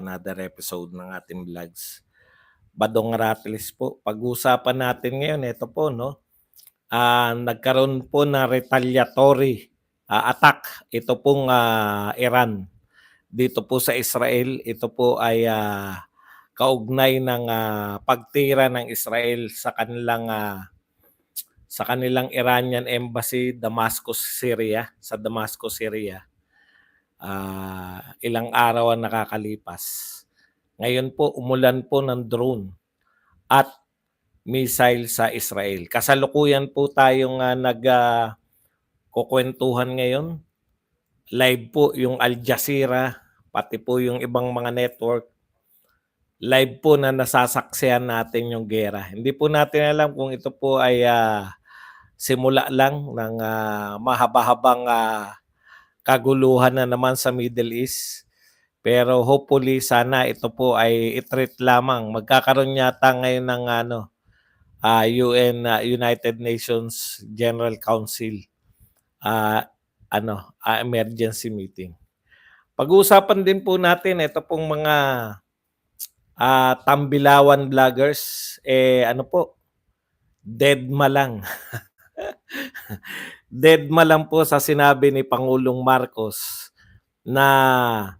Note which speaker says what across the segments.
Speaker 1: Another episode ng ating vlogs. Badong Rattles po. Pag-uusapan natin ngayon, ito po, no? Nagkaroon po na retaliatory attack. Ito pong Iran. Dito po sa Israel, ito po ay kaugnay ng pagtira ng Israel sa kanilang Iranian embassy, Damascus, Syria, sa Damascus, Syria. Ilang araw ang nakakalipas. Ngayon po, umulan po ng drone at missile sa Israel. Kasalukuyan po tayong kukwentuhan ngayon. Live po yung Al Jazeera, pati po yung ibang mga network. Live po na nasasaksihan natin yung gera. Hindi po natin alam kung ito po ay simula lang ng mahaba-habang kaguluhan na naman sa Middle East. Pero hopefully sana ito po ay i-treat lamang. Magkakaroon yata ngayon ng United Nations General Council emergency meeting. Pag-uusapan din po natin ito pong mga tambilawan vloggers deadma lang. Deadma lang po sa sinabi ni Pangulong Marcos na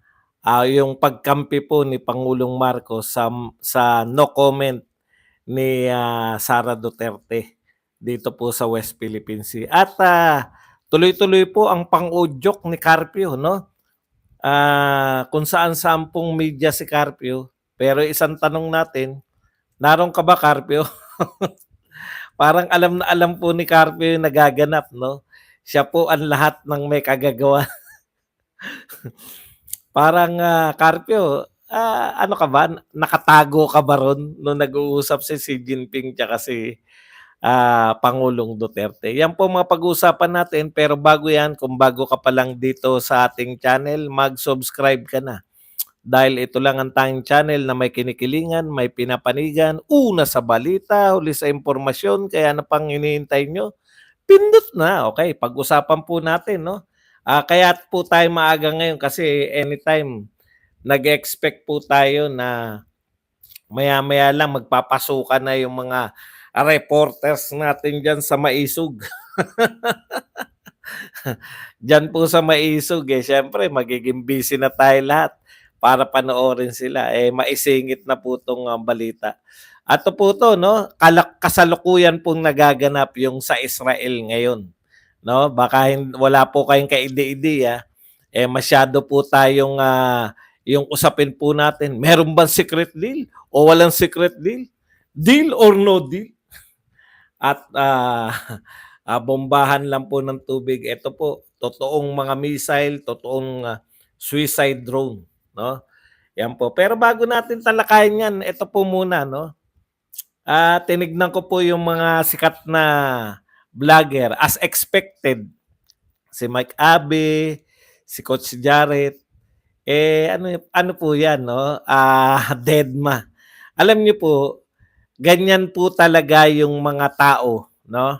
Speaker 1: yung pagkampi po ni Pangulong Marcos sa no comment ni Sara Duterte dito po sa West Philippine Sea. At tuloy-tuloy po ang pang-udyok ni Carpio, no? Kung saan-saan pong media si Carpio. Pero isang tanong natin, naroon ka ba, Carpio? Parang alam na alam po ni Carpio yung nagaganap, no? Siya po ang lahat ng may kagagawa. Parang Carpio, ano ka ba? Nakatago ka ba ron nung nag-uusap si Xi Jinping tsaka si Pangulong Duterte? Yan po mga pag-uusapan natin, pero bago yan, kung bago ka pa lang dito sa ating channel, mag-subscribe ka na. Dahil ito lang ang tanging channel na may kinikilingan, may pinapanigan, una sa balita, huli sa impormasyon, kaya na pang hinihintay nyo, pindot na. Okay, pag-usapan po natin, no? Kaya po tayo maaga ngayon kasi anytime nag-expect po tayo na maya-maya lang magpapasukan na yung mga reporters natin dyan sa Maisog. Dyan po sa Maisog, syempre magiging busy na tayo lahat para panoorin sila. Maisingit na po itong balita. At po to, no? Kasalukuyan pong nagaganap yung sa Israel ngayon. No? Baka wala po kayong kaide-ideya. Masyado po tayong yung usapin po natin. Meron bang secret deal o walang secret deal? Deal or no deal? At bombahan lang po ng tubig. Ito po, totoong mga missile, totoong suicide drone, no? Yan po. Pero bago natin talakayin yan, ito po muna, no? Tinignan ko po yung mga sikat na vlogger as expected. Si Mike Abe, si Coach Jarrett, ano po yan, no? Deadma. Alam niyo po, ganyan po talaga yung mga tao, no?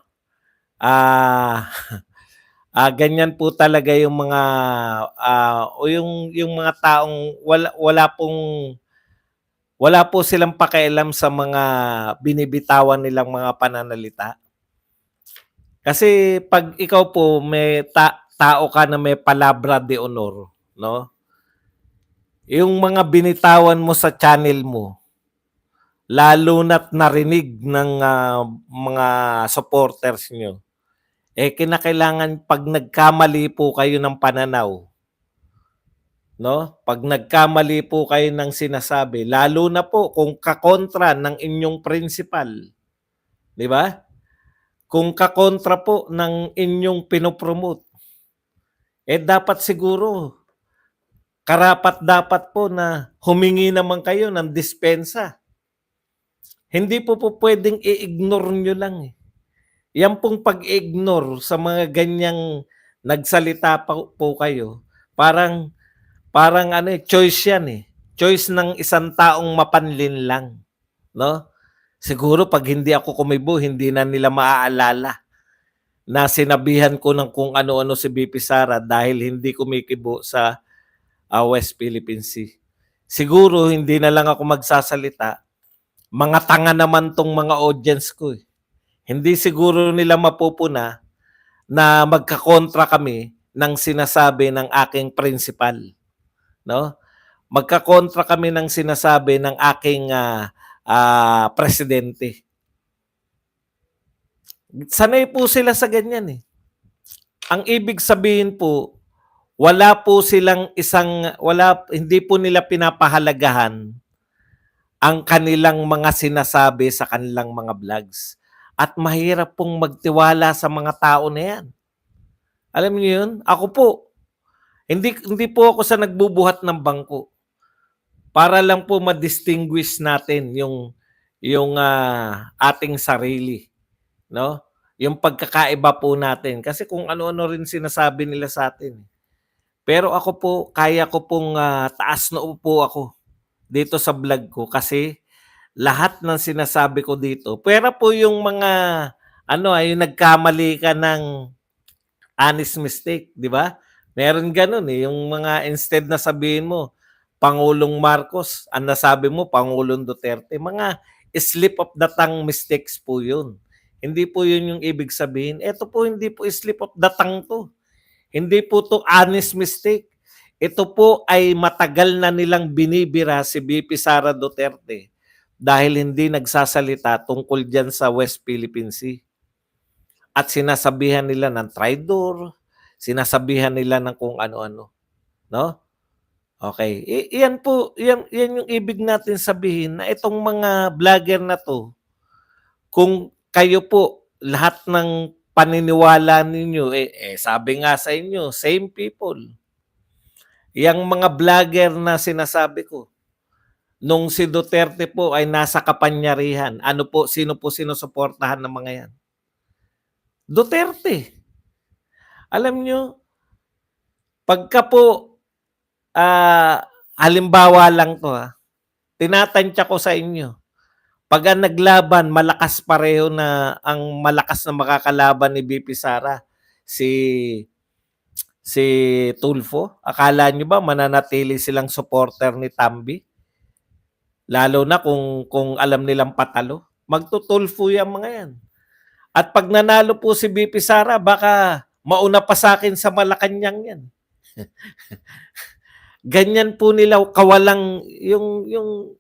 Speaker 1: Ganyan po talaga yung mga o yung mga taong wala po silang pakialam sa mga binibitawan nilang mga pananalita. Kasi pag ikaw po may tao ka na may palabra de honor, no? Yung mga binitawan mo sa channel mo, lalo na't narinig ng mga supporters nyo, kinakailangan pag nagkamali po kayo ng pananaw, no? Pag nagkamali po kayo ng sinasabi, lalo na po kung kakontra ng inyong principal, di ba? Kung kakontra po ng inyong pinopromote, dapat siguro karapat-dapat po na humingi naman kayo ng dispensa. Hindi po pwedeng i-ignore nyo lang. Yan pong pag-ignore sa mga ganyang nagsalita po kayo, parang choice yan. Choice ng isang taong mapanlin lang, no? Siguro pag hindi ako kumibo, hindi na nila maaalala na sinabihan ko ng kung ano-ano si BP Sara dahil hindi kumikibo sa West Philippine Sea. Siguro hindi na lang ako magsasalita, mga tanga naman 'tong mga audience ko, eh. Hindi siguro nila mapupuna na magkakontra kami ng sinasabi ng aking principal, 'no? Magkakontra kami ng sinasabi ng aking, presidente. Sanay po sila sa ganyan, eh. Ang ibig sabihin po, hindi po nila pinapahalagahan ang kanilang mga sinasabi sa kanilang mga vlogs. At mahirap pong magtiwala sa mga tao na yan. Alam niyo yun? Ako po, hindi po ako sa nagbubuhat ng bangko. Para lang po ma-distinguish natin yung ating sarili, no? Yung pagkakaiba po natin kasi kung ano-ano rin sinasabi nila sa atin. Pero ako po, kaya ko pong taas noo po ako dito sa vlog ko kasi lahat ng sinasabi ko dito, pera po yung mga yung nagkamali ka ng honest mistake, 'di ba? Meron gano'n, eh, yung mga instead na sabihin mo, Pangulong Marcos, ang nasabi mo Pangulong Duterte, mga slip of the tongue mistakes po 'yun. Hindi po 'yun yung ibig sabihin. Ito po hindi po slip of the tongue 'to. Hindi po 'to honest mistake. Ito po ay matagal na nilang binibira si VP Sara Duterte dahil hindi nagsasalita tungkol diyan sa West Philippine Sea. At sinasabihan nila ng traidor, sinasabihan nila ng kung ano-ano, 'no? Okay, iyan po, yan yung ibig natin sabihin na itong mga vlogger na 'to, kung kayo po lahat ng paniniwala ninyo, sabi nga sa inyo, same people. Yang mga vlogger na sinasabi ko, nung si Duterte po ay nasa kapangyarihan, ano po, sino po sinusuportahan ng mga yan? Duterte. Alam nyo, pagka po, halimbawa lang to tinatantya ko sa inyo, pag ang naglaban, malakas pareho na ang malakas na makakalaban ni BP Sara, si si Tulfo, akala nyo ba mananatili silang supporter ni Tambi? Lalo na kung alam nilang patalo, magtutulfo yang mga yan. At pag nanalo po si BP Sara, baka mauna pa sa akin sa Malacanang yan. Ganyan po nila kawalang yung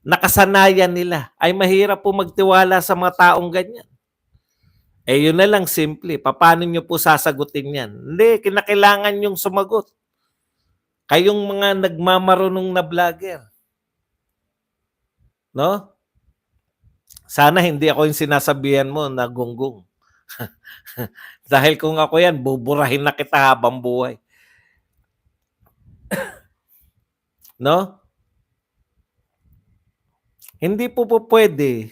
Speaker 1: nakasanayan nila. Ay mahirap po magtiwala sa mga taong ganyan. Yun na lang simple. Paano nyo po sasagutin yan? Hindi, kinakailangan yung sumagot. Kayong mga nagmamarunong na vlogger. No? Sana hindi ako yung sinasabihan mo na gunggong. Dahil kung ako yan, buburahin na kita habang buhay. No? Hindi po pwede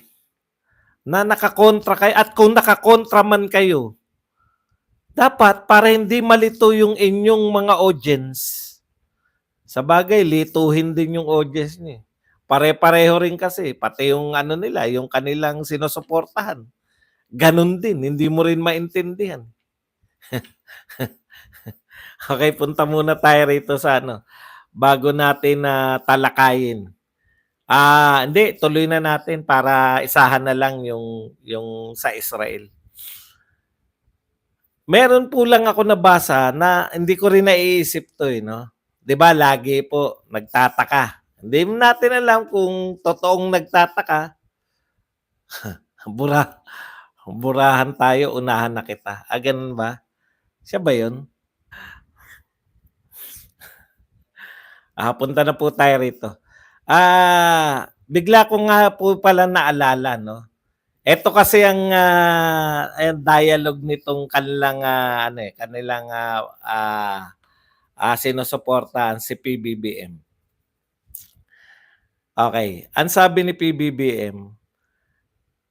Speaker 1: na nakakontra kayo at kung nakakontra man kayo, dapat para hindi malito yung inyong mga audience. Sa bagay, lituhin din yung audience niyo. Pare-pareho rin kasi, pati yung nila, yung kanilang sinusuportahan. Ganun din, hindi mo rin maintindihan. Okay, punta muna tayo rito sa bago natin na talakayin. Hindi, tuloy na natin para isahan na lang yung sa Israel. Meron po lang ako nabasa na hindi ko rin naiisip to, no? 'Di ba lagi po nagtataka. Hindi natin alam kung totoong nagtataka. Bura, burahan tayo, unahan na kita. Ganun ba? Siya ba 'yun? Punta na po tayo rito. Bigla ko nga po pala naalala, no? Ito kasi ang dialogue nitong kanilang sinusuportahan si PBBM. Okay, ang sabi ni PBBM,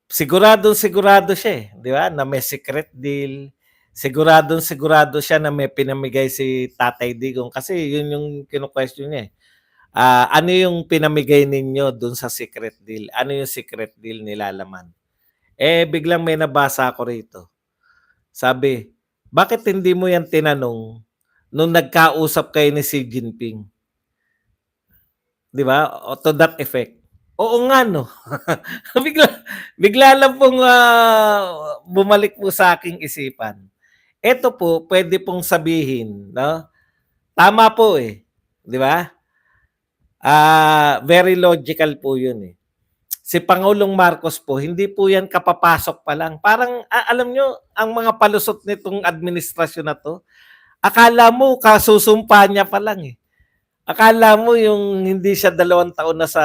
Speaker 1: sigurado siya, di ba? Na may secret deal. Sigurado siya na may pinamigay si Tatay Digong kasi yun yung kino-question niya. Ano yung pinamigay ninyo dun sa secret deal? Ano yung secret deal nilalaman? Biglang may nabasa ako rito. Sabi, bakit hindi mo yan tinanong nung nagkausap kayo ni Xi Jinping? 'Di ba? O to that effect. Oo nga 'no. Bigla bigla lang pong, bumalik po sa aking isipan. Eto po, puwede pong sabihin 'no, tama po, eh, 'di ba? Very logical po 'yun, eh. Si Pangulong Marcos po, hindi po 'yan kapapasok pa lang. Parang, alam niyo ang mga palusot nitong administrasyon na 'to, akala mo kasusumpa niya pa lang, eh. Akala mo yung hindi siya 2 taon na sa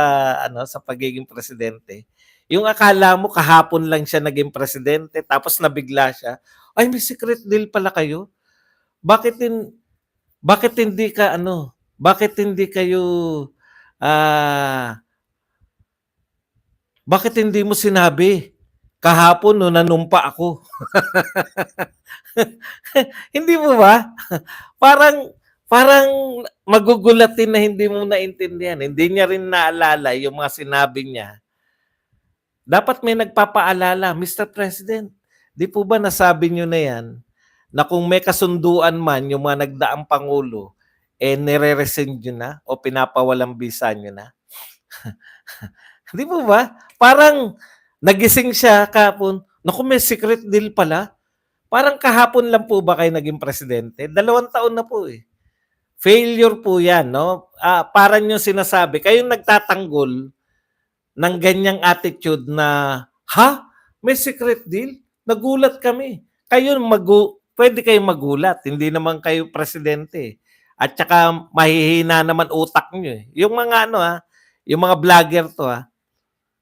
Speaker 1: ano, sa pagiging presidente, yung akala mo kahapon lang siya naging presidente tapos nabigla siya, "Ay may secret deal pala kayo? Bakit hin bakit hindi ka ano, bakit hindi kayo, ah, bakit hindi mo sinabi kahapon nung nanumpa ako?" Hindi mo ba? Parang parang magugulatin na hindi mo naintindihan, hindi niya rin naalala yung mga sinabi niya. Dapat may nagpapaalala, "Mr. President, 'di po ba nasabi niyo na 'yan, na kung may kasunduan man yung mga nagdaang pangulo, eh, nire-rescind niyo na o pinapawalang bisa niyo na?" 'Di po ba? Parang nagising siya kahapon, "Naku, may secret deal pala." Parang kahapon lang po ba kayo naging presidente? 2 taon na po, eh. Failure po 'yan 'no, parang yung sinasabi kayong nagtatanggol ng ganiyang attitude na, "Ha? May secret deal? Nagulat kami." Kayo puwede kayong magulat, hindi naman kayo presidente, at saka mahihina naman utak niyo, eh. Yung mga ano, yung mga vlogger 'to,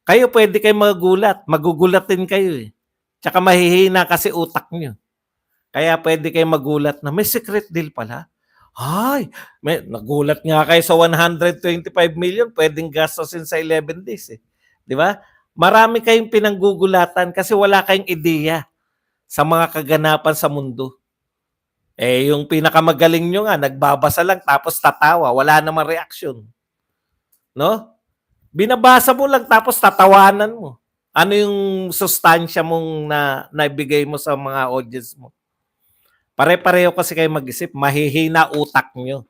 Speaker 1: kayo puwede kayong magulat, magugulatin kayo, eh. Tsaka mahihina kasi utak niyo. Kaya puwede kayong magulat na, "May secret deal pala? Ay, nagulat nga kayo sa 125 million puwedeng gastusin sa 11 days, eh." 'Di ba? Marami kayong pinanggugulatan kasi wala kayong ideya sa mga kaganapan sa mundo. Eh, yung pinakamagaling niyo nga nagbabasa lang tapos tatawa, wala namang reaksyon, 'no? Binabasa mo lang tapos tatawanan mo. Ano yung sustansya mong naibigay mo sa mga audience mo? Pare-pareho kasi kayo mag-isip, mahihina utak niyo,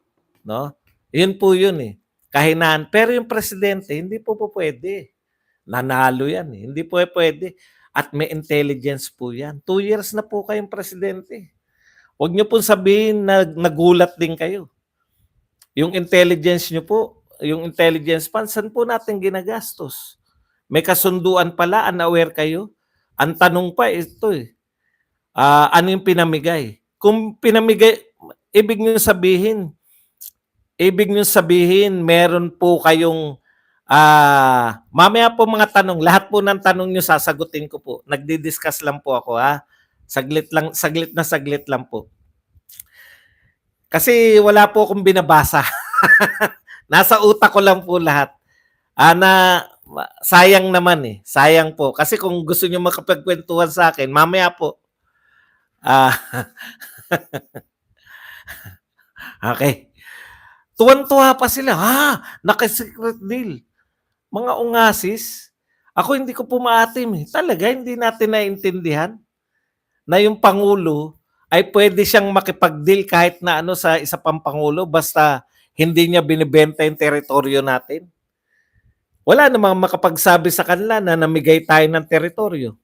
Speaker 1: 'no? 'Yun po 'yun, eh, kahinaan. Pero yung presidente hindi po pupuwede, nanalo 'yan, eh, hindi po puwede at may intelligence po 'yan. 2 years na po kayong presidente. Huwag niyo pong sabihin na nagulat din kayo. Yung intelligence niyo po, yung intelligence fund, saan po natin ginagastos? May kasunduan pala, unaware kayo? Ang tanong pa ito, eh, ano yung pinamigay? Kung pinamigay, ibig niyong sabihin ibig niyong sabihin meron po kayong, mamaya po mga tanong, lahat po ng tanong niyo sasagutin ko po. Nagdi-discuss lang po ako, saglit lang po. Kasi wala po akong binabasa. Nasa utak ko lang po lahat. Sayang naman, eh, sayang po. Kasi kung gusto niyo makipagkuwentuhan sa'kin mamaya po. Ah, okey. Tuwang-tuwa pa sila, naka-secret deal. Mga ungasis. Ako hindi ko pumaatim, eh. Talaga hindi natin naiintindihan na yung pangulo ay puwede siyang makipag-deal kahit na ano sa isa pang pangulo basta hindi niya binebenta yung teritoryo natin. Wala namang makapagsabi sa kanila na namigay tayo ng teritoryo,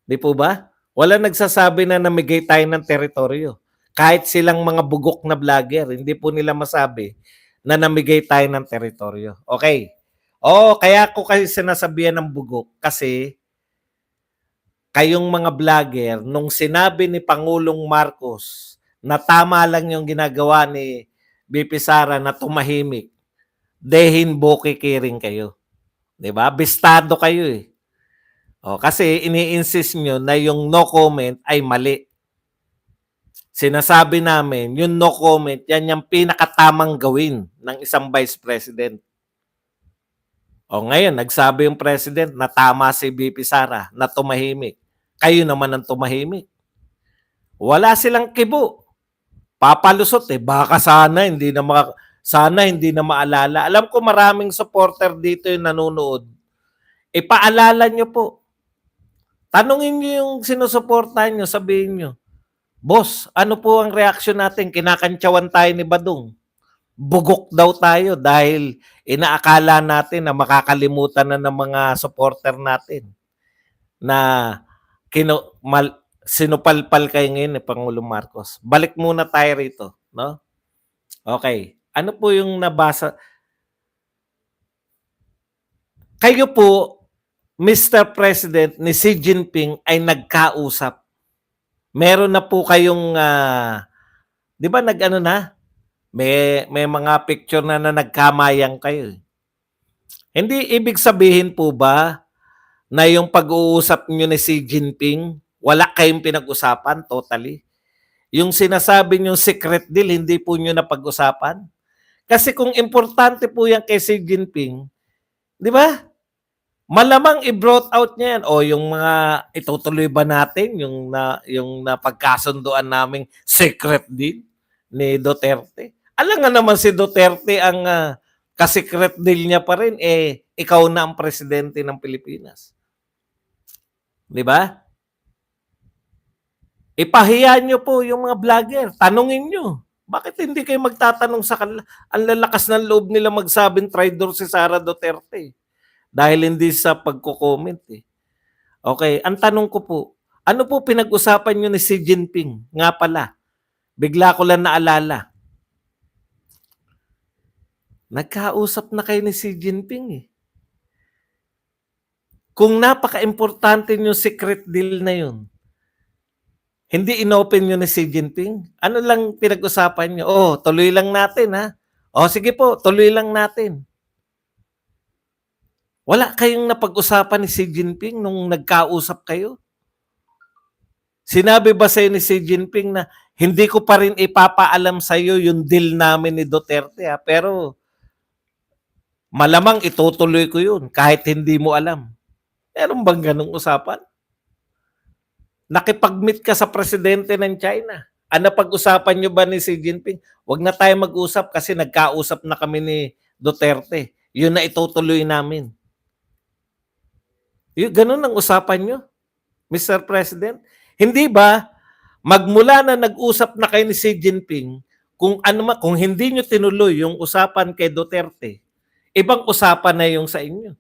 Speaker 1: 'di po ba? Walang nagsasabi na namigay tayo ng teritoryo. Kahit silang mga bugok na vlogger, hindi po nila masabi na namigay tayo ng teritoryo. Okey. Oo, kaya ko kasi sinasabihan ng bugok kasi kayong mga vlogger nung sinabi ni Pangulong Marcos na tama lang yung ginagawa ni VP Sara na tumahimik, dehin bokikiring kayo, 'di ba? Bistado kayo, eh. Kasi ini-insist niyo na yung no comment ay mali. Sinasabi namin yung no comment, yan yung pinakatamang gawin ng isang vice president. Ngayon nagsabi yung president na tama si VP Sara na tumahimik. Kayo naman ang tumahimik. Wala silang kibo. Papalusot, eh, baka sana hindi na maalala. Alam ko maraming supporter dito yung nanonood. Ipaalala niyo po. Tanungin niyo yung sinusuportahan niyo, sabihin niyo, "Boss, ano po ang reaksyon natin? Kinakantyawan tayo ni Badong." bugok daw tayo dahil inaakala natin na makakalimutan na ng mga supporter natin na sinupalpal kayo ngayon ni Pangulong Marcos. Balik muna tayo rito, no? Okay. Ano po yung nabasa? Kayo po, Mr. President, ni Xi Jinping ay nagkausap. Meron na po kayong, di ba nag-ano na? May mga picture na nagkamayang kayo. Hindi ibig sabihin po ba na yung pag-uusap nyo ni Xi Jinping, wala kayong pinag-usapan totally? Yung sinasabi nyo secret deal, hindi po nyo napag-usapan? Kasi kung importante po yan kay Xi Jinping, di ba? Malamang i-brought out niya yan. O yung mga itutuloy ba natin yung napagkasunduan naming secret deal ni Duterte? Alam nga naman si Duterte ang ka-secret deal niya pa rin, ikaw na ang presidente ng Pilipinas. Di ba? Ipahiya nyo po yung mga vlogger. Tanungin nyo. Bakit hindi kayo magtatanong sa kanila? Ang lalakas ng loob nila magsabing traitor si Sara Duterte. Dahil hindi sa pagko-comment eh. Okay, ang tanong ko po, ano po pinag-usapan nyo ni Xi Jinping? Nga pala, bigla ko lang naalala. Nagkausap na kayo ni Xi Jinping eh. Kung napaka-importante yung secret deal na yun, hindi inopen nyo ni Xi Jinping? Ano lang pinag-usapan nyo? Oh, tuloy lang natin ha. Oh, sige po, tuloy lang natin. Wala kayong napag-usapan ni Xi Jinping nung nagkausap kayo? Sinabi ba sa'yo ni Xi Jinping na hindi ko pa rin ipapaalam sa'yo yung deal namin ni Duterte ha, pero malamang itutuloy ko yun kahit hindi mo alam. Meron bang ganong usapan? Nakipag-meet ka sa presidente ng China. Ano pag-usapan nyo ba ni Xi Jinping? Huwag na tayo mag-usap kasi nagkausap na kami ni Duterte. Yun na itutuloy namin. Ganun ang usapan nyo, Mr. President. Hindi ba, magmula na nag-usap na kayo ni Xi Jinping, kung hindi nyo tinuloy yung usapan kay Duterte, ibang usapan na yung sa inyo.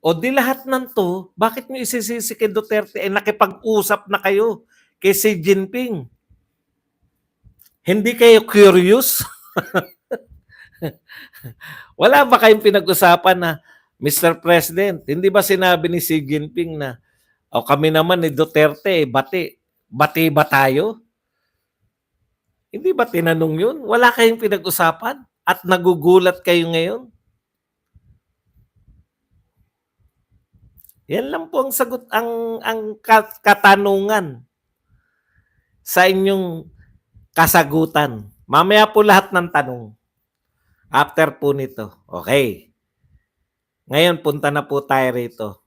Speaker 1: O di lahat ng to, bakit nyo isisisi kay Duterte? Nakipag-usap na kayo kay Xi Jinping. Hindi kayo curious? Wala ba kayong pinag-usapan na, Mr. President, hindi ba sinabi ni Xi Jinping na, kami naman ni Duterte, bati ba tayo? Hindi ba tinanong yun? Wala kayong pinag-usapan? At nagugulat kayo ngayon? Yan lang po ang sagot, ang katanungan sa inyong kasagutan. Mamaya po lahat ng tanong. After po nito. Okay. Ngayon, punta na po tayo rito.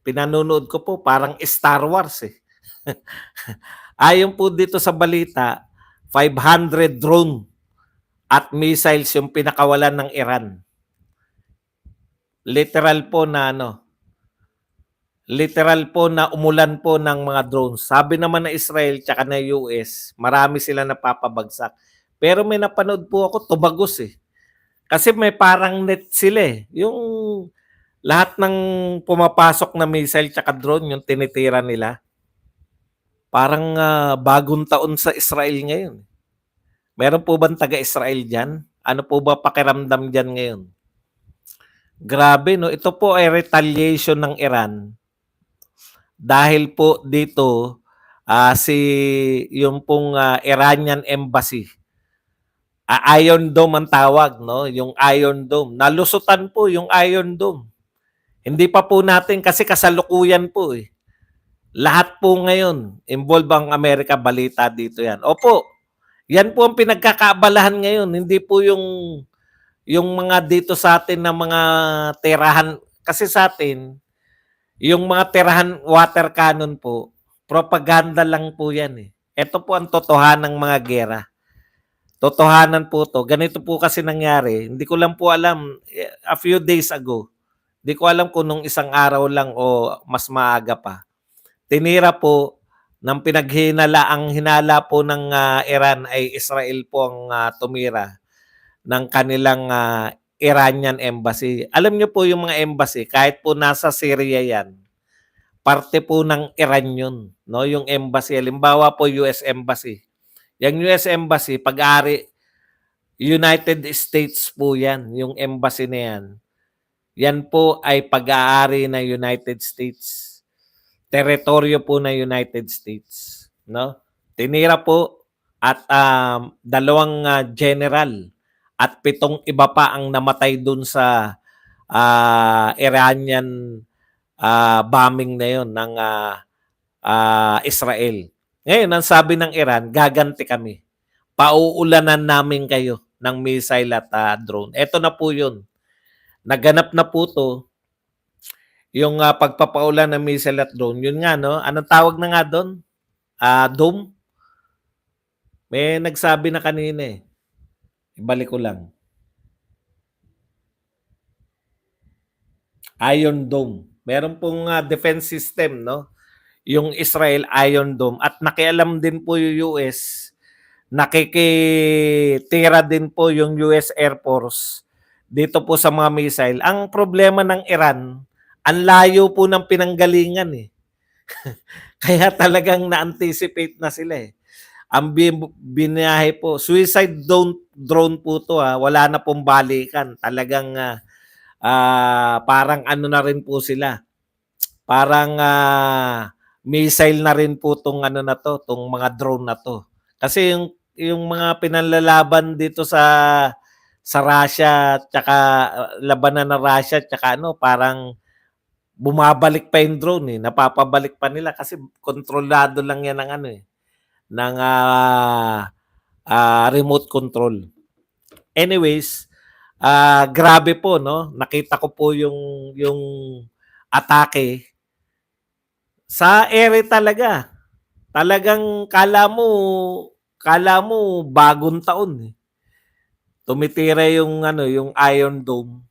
Speaker 1: Pinanonood ko po, parang Star Wars eh. Ayon po dito sa balita, 500 drone at missiles yung pinakawalan ng Iran. Literal po na umulan po ng mga drones. Sabi naman na Israel tsaka na US, marami sila napapabagsak. Pero may napanood po ako, tumagos eh. Kasi may parang net sila eh. Yung lahat ng pumapasok na missile tsaka drone, yung tinitira nila. Parang bagong taon sa Israel ngayon. Meron po bang taga-Israel dyan? Ano po ba pakiramdam dyan ngayon? Grabe, no? Ito po ay retaliation ng Iran. Dahil po dito, yung pong Iranian Embassy, Iron Dome ang tawag, no? Yung Iron Dome. Nalusutan po yung Iron Dome. Hindi pa po natin kasi kasalukuyan po eh. Lahat po ngayon, involved ang Amerika, balita dito yan. Opo, yan po ang pinagkakaabalahan ngayon. Hindi po yung mga dito sa atin na mga tirahan. Kasi sa atin, yung mga tirahan water cannon po, propaganda lang po yan eh. Ito po ang totohanan ng mga gera. Totohanan po to. Ganito po kasi nangyari. Hindi ko lang po alam, a few days ago, hindi ko alam kung nung isang araw lang o mas maaga pa. Tinira po ng ang hinala po ng Iran ay Israel po ang tumira ng kanilang Iranian embassy. Alam niyo po yung mga embassy, kahit po nasa Syria yan, parte po ng Iran yun, no? Yung embassy, halimbawa po US Embassy. Yung US Embassy, pag-ari, United States po yan, yung embassy na yan. Yan po ay pag-aari ng United States. Teritoryo po ng United States, no? Tinira po at dalawang general at 7 iba pa ang namatay dun sa Iranian bombing na yon ng Israel. Ngayon, ang sabi ng Iran, gaganti kami. Pauulanan namin kayo ng missile at drone. Ito na po yun. Naganap na po to yung pagpapaulan ng missile at drone. Yun nga, no? Anong tawag na nga doon? Dome? May nagsabi na kanina eh. Ibalik ko lang. Iron Dome. Meron pong defense system, no? Yung Israel Iron Dome. At nakialam din po yung US. Nakikitira din po yung US Air Force dito po sa mga missile. Ang problema ng Iran, ang layo po ng pinanggalingan eh. Kaya talagang na-anticipate na sila eh. Ang binahe po, suicide drone po to wala na pong balikan. Talagang parang ano na rin po sila. Parang missile na rin po tong ano na to, tong mga drone na to. Kasi yung mga pinanlalaban dito sa Russia tsaka labanan ng Russia tsaka ano, parang bumabalik pa yung drone eh. Napapabalik pa nila kasi kontrolado lang yan ng ano eh, ng remote control. Anyways, grabe po, no? Nakita ko po yung atake sa ere talaga. Talagang kala mo bagong taon eh. Tumitira yung ano, yung Iron Dome.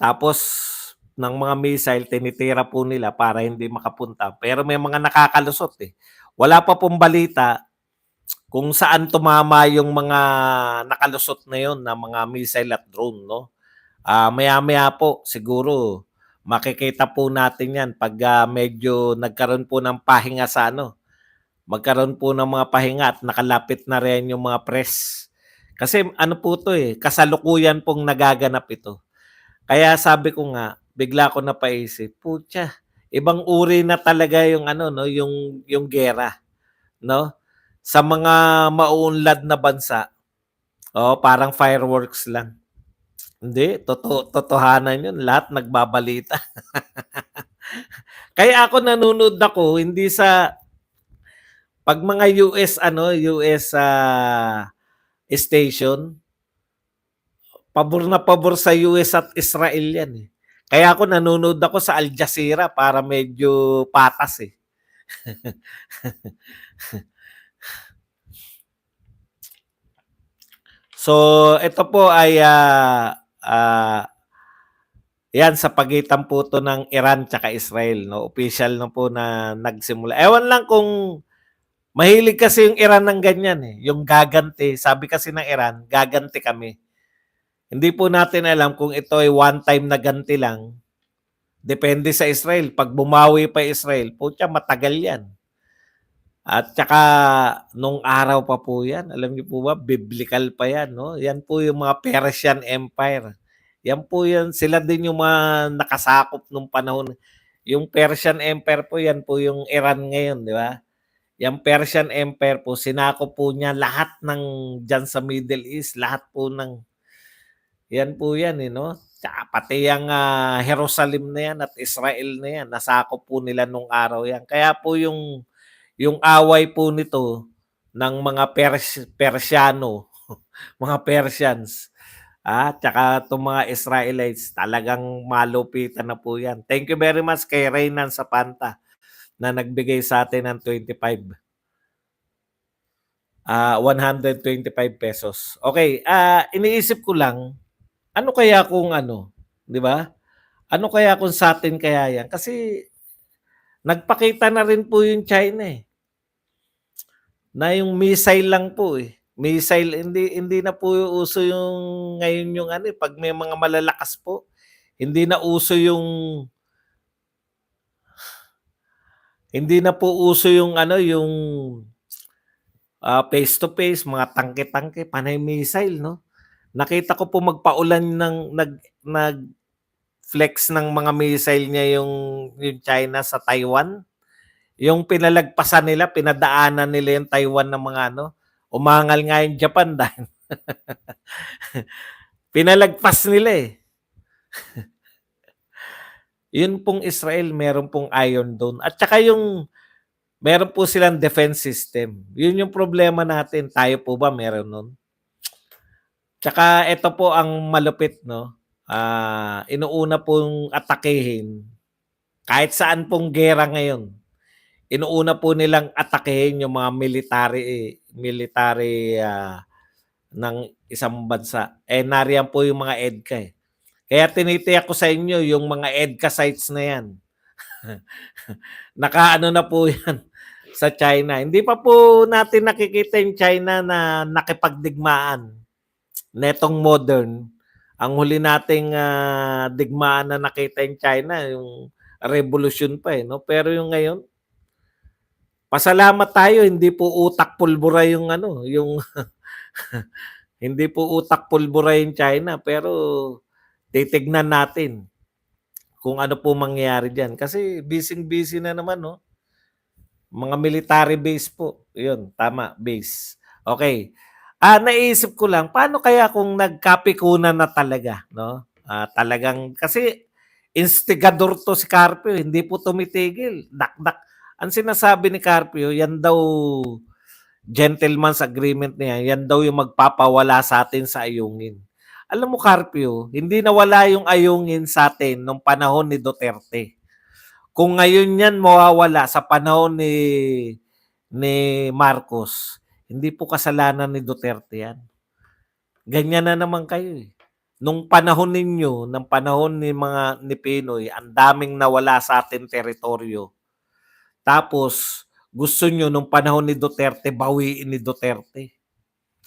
Speaker 1: Tapos ng mga missile tinitira po nila para hindi makapunta. Pero may mga nakakalusot eh. Wala pa pong balita kung saan tumama yung mga nakalusot na yon na mga missile at drone, no? Maya-maya po siguro makikita po natin yan pag medyo nagkaroon po ng pahinga sa ano. Magkaroon po ng mga pahinga at nakalapit na rin yung mga press. Kasi ano po to eh, kasalukuyan pong nagaganap ito. Kaya sabi ko nga, bigla ko napaisip, putya, ibang uri na talaga yung ano no, yung gera, no? Sa mga mauunlad na bansa, parang fireworks lang. Hindi, totohanan yun. Lahat nagbabalita. Kaya ako nanonood ako, hindi sa pag mga US station, pabor sa US at Israel yan eh. Kaya ako nanonood ako sa Al Jazeera para medyo patas eh. So, ito po ay yan sa pagitan po to ng Iran tsaka Israel, no? Official na po na nagsimula. Ewan lang kung mahilig kasi yung Iran ng ganyan eh. Yung gaganti. Sabi kasi ng Iran, gaganti kami. Hindi po natin alam kung ito ay one time na ganti lang. Depende sa Israel. Pag bumawi pa Israel, putya matagal yan. At saka nung araw pa po yan, alam niyo po ba, biblical pa yan, no? Yan po yung mga Persian Empire. Yan po yan, sila din yung mga nakasakop nung panahon. Yung Persian Empire po, yan po yung Iran ngayon, di ba? Yung Persian Empire po, sinakop po niya lahat ng dyan sa Middle East, lahat po ng, yan po yan, no? Tsaka pati yung Jerusalem na yan at Israel na yan, nasakop po nila nung araw yan. Kaya po yung away po nito ng mga Persiano, mga Persians, tsaka itong mga Israelites, talagang malupitan na po yan. Thank you very much kay Reynan Sapanta na nagbigay sa atin ng 125 pesos. Okay, iniisip ko lang, ano kaya kung ano, di ba? Ano kaya kung sa atin kaya yan? Kasi nagpakita na rin po yung China eh. Na yung missile lang po eh. missile, hindi na po uso yung ngayon yung ano, 'pag may mga malalakas po, hindi na uso yung hindi na po uso yung ano, yung face to face, mga tangke-tangke, panay missile 'no? Nakita ko po magpaulan ng nag-flex ng mga missile niya yung China sa Taiwan. Yung pinalagpasan nila, pinadaanan nila yung Taiwan ng mga ano, umangal nga yung Japan dahil pinalagpas nila eh. Yun pong Israel, meron pong Iron Dome. At saka yung meron po silang defense system. Yun yung problema natin. Tayo po ba meron nun? Tsaka ito po ang malupit, no? Inuuna pong atakehin kahit saan pong gera ngayon. Inuuna po nilang atakehin yung mga military ng isang bansa. Eh nariyan po yung mga EDCA eh. Kaya tinitiyak ko sa inyo yung mga EDCA sites na yan. Nakaano na po yan sa China. Hindi pa po natin nakikita yung China na nakipagdigmaan netong modern. Ang huli nating digmaan na nakita yung China, yung revolution pa eh. No? Pero yung ngayon, pasalamat tayo, hindi po utak pulbura yung ano, yung hindi po utak pulbura yung China, pero titignan natin kung ano po mangyayari diyan. Kasi busy na naman, no? Mga military base po. 'Yun, tama, base. Okay. Naisip ko lang, paano kaya kung nagkapikunan na talaga, no? Talagang kasi instigador to si Carpio, hindi po tumitigil. Dakdak. Ang sinasabi ni Carpio, yan daw gentleman's agreement niya, yan daw yung magpapawala sa atin sa ayungin. Alam mo Carpio, hindi nawala yung ayungin sa atin nung panahon ni Duterte. Kung ngayon yan mawawala sa panahon ni Marcos, hindi po kasalanan ni Duterte yan. Ganyan na naman kayo eh. Nung panahon ninyo, ng panahon ni Pinoy, ang daming nawala sa ating teritoryo. Tapos gusto nyo nung panahon ni Duterte, bawiin ni Duterte.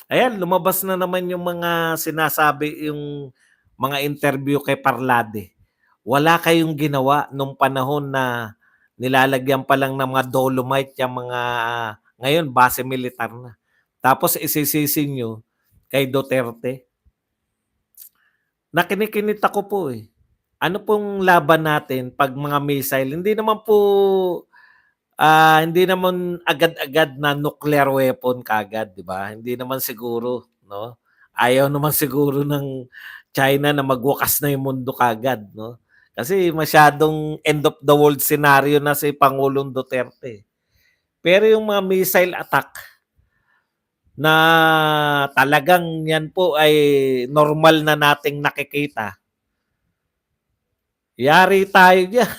Speaker 1: Ayan, lumabas na naman yung mga sinasabi, yung mga interview kay Parlade. Wala kayong ginawa nung panahon na nilalagyan pa lang ng mga dolomite yung mga ngayon base militar na. Tapos isisisi nyo kay Duterte. Nakinikinit ako po eh. Ano pong laban natin pag mga missile? Hindi naman agad-agad na nuclear weapon kagad, 'di ba? Hindi naman siguro, no? Ayaw naman siguro ng China na magwakas na 'yung mundo kagad, no? Kasi masyadong end of the world scenario na si Pangulong Duterte. Pero 'yung mga missile attack na talagang 'yan po ay normal na nating nakikita. Yari tayo diyan.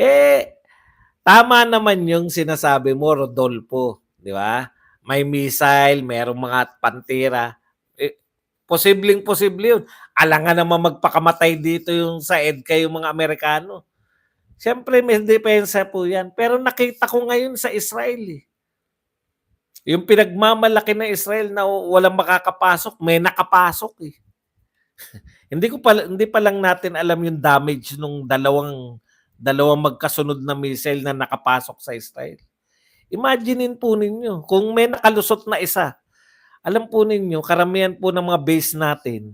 Speaker 1: Eh, tama naman yung sinasabi mo, Rodolfo, di ba? May missile, merong mga pantera. Eh, posibleng-posible yun. Alangan naman magpakamatay dito yung sa EDCA yung mga Amerikano. Siyempre, may depensa po yan. Pero nakita ko ngayon sa Israel eh. Yung pinagmamalaki ng Israel na walang makakapasok, may nakapasok eh. Hindi pa lang natin alam yung damage nung dalawang magkasunod na missile na nakapasok sa Israel. Imaginein po ninyo, kung may nakalusot na isa, alam po ninyo, karamihan po ng mga base natin,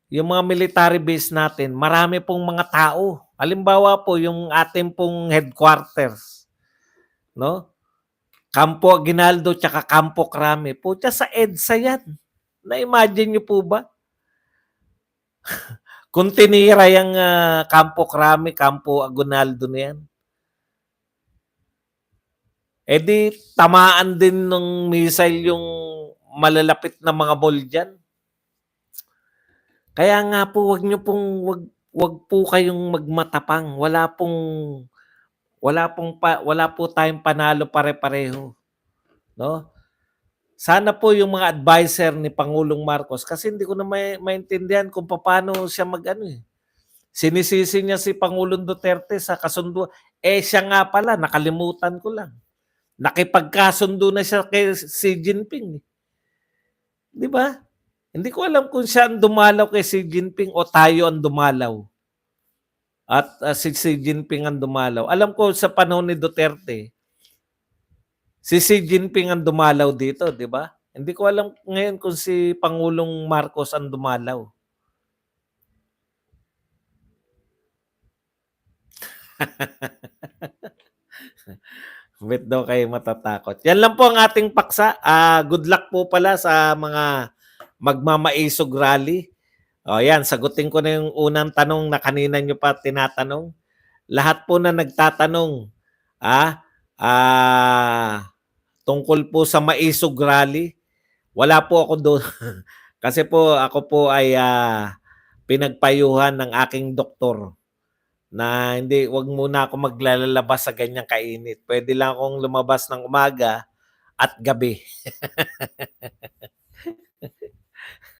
Speaker 1: yung mga military base natin, marami pong mga tao. Halimbawa po, yung ating pong headquarters, no? Campo Aguinaldo tsaka Campo Crame. Pucha, sa EDSA yan. Na-imagine nyo po ba? Kung tinira yung Campo Crame, Campo Aguinaldo na yan, eh di tamaan din ng missile yung malalapit na mga mall dyan. Kaya nga po wag po kayong magmatapang. Wala po tayong panalo pare-pareho, no? Sana po yung mga adviser ni Pangulong Marcos kasi hindi ko na maintindihan kung paano siya mag-ano eh. Sinisisi niya si Pangulong Duterte sa kasundo. Eh siya nga pala, nakalimutan ko lang. Nakipagkasundo na siya kay Xi Jinping, 'di ba? Hindi ko alam kung siya ang dumalaw kay Xi Jinping o tayo ang dumalaw at, si Xi Jinping ang dumalaw. Alam ko sa panahon ni Duterte, si Xi Jinping ang dumalaw dito, 'di ba? Hindi ko alam ngayon kung si Pangulong Marcos ang dumalaw. Ba't daw kayo matatakot? Yan lang po ang ating paksa. Good luck po pala sa mga magmamaisog rally. O yan, sagutin ko na yung unang tanong na kanina nyo pa tinatanong. Lahat po na nagtatanong, ah, tungkol po sa maisog rally, wala po ako doon. Kasi po ako po ay pinagpayuhan ng aking doktor na hindi, wag muna ako maglalabas sa ganyang kainit. Pwede lang akong lumabas ng umaga at gabi.